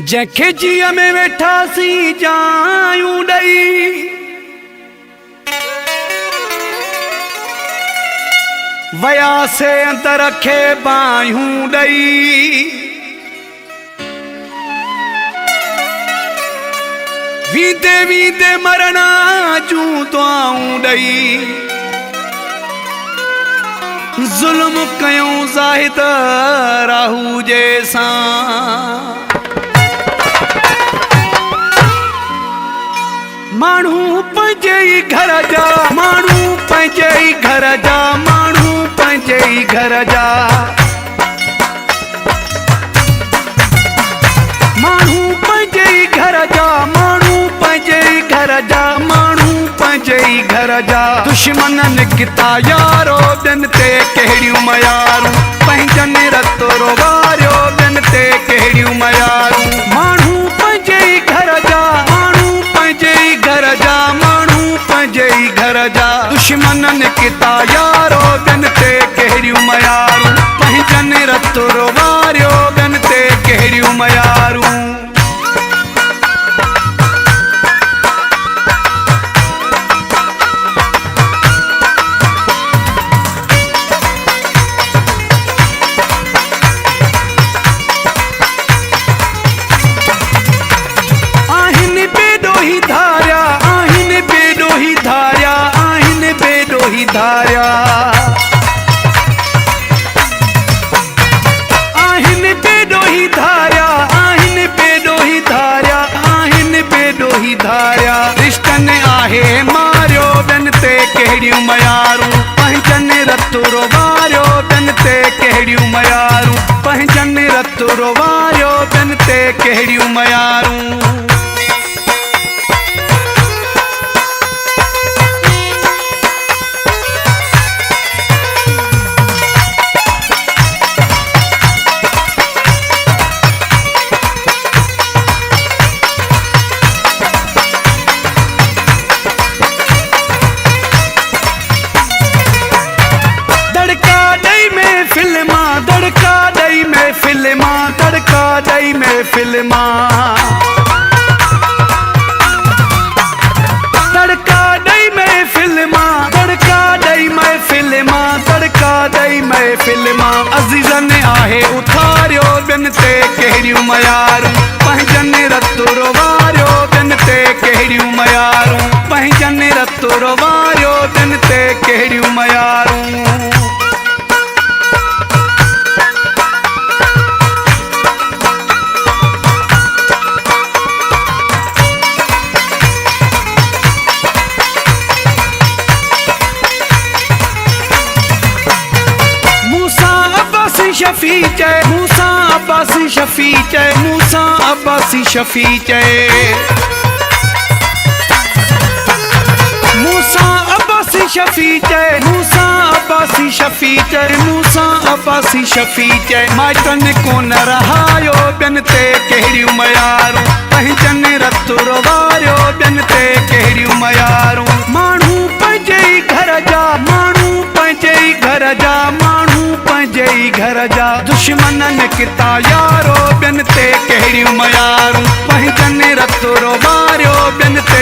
जंहिंखे जीअ में वेठासीं जायूं ॾई वयासे अंदर खे बायूं ॾई वींदे वींदे मरणा जूं दुआऊं ॾई ज़ुल्म कयूं ज़ाहिद राहू जे सां माण्हू पंहिंजे ई घर जा माण्हू पंहिंजे ई घर जा माण्हू पंहिंजे ई घर जा माण्हू पंहिंजे ई घर जा माण्हू पंहिंजे ई घर जा माण्हू पंहिंजे ई घर जा दुश्मननि किता यारो ॿियनि ते कहिड़ियूं मयारूं पंहिंजनि रतोरो वारियो ॿियनि ते कहिड़ियूं मयारूं माण्हू पंहिंजे ई घर जा माण्हू पंहिंजे ई घर जा माण्हू पंहिंजे ई घर जा दुश्मननि किता यारो ॿियनि ते कहिड़ियूं मयारूं पंहिंजनि रतोरो वारियो ॿियनि ते कहिड़ियूं मयारूं धारिया आहिनि बेॾोही धारिया आहिनि बेॾोही धारिया आहिनि बेॾोही धारिया रिश्तनि आहे मारियो ॿियनि ते कहिड़ियूं मयारूं पंहिंजनि रतुरो वारियो ॿियनि ते कहिड़ियूं मयारूं पंहिंजनि रतुरो वारियो ॿियनि ते कहिड़ियूं मयारूं तड़का दई में फिल्मा तड़का दई में फिल्मा तड़का दई में फिल्मा तड़का दई में फिल्मा अज़ीज़नि आहे उथारियो ॿियनि ते कहिड़ियूं मयारूं पंहिंजनि रतुरो वारियो ॿियनि ते कहिड़ियूं मयारूं पंहिंजनि रतुरो वारियो ॿियनि ते कहिड़ियूं मयारूं शफी चए मूसा अब्बासी शफी चए मूसा अब्बासी शफी चए मूसा अब्बासी शफी चए मूसा अब्बासी शफी चए मूसा अब्बासी शफी चए माइटनि कोन रहायो ॿियनि ते कहिड़ियूं मयारूं पंहिंजनि रतुरो वारियो ॿियनि ते कहिड़ियूं मयारूं माण्हू पंहिंजे ई घर जा माण्हू पंहिंजे ई घर जा माण्हू पंहिंजे ई घर जा दुश्मननि किता यारो ॿियनि ते कहिड़ियूं मयारूं पंहिंजनि रतुरो वारियो ॿियनि ते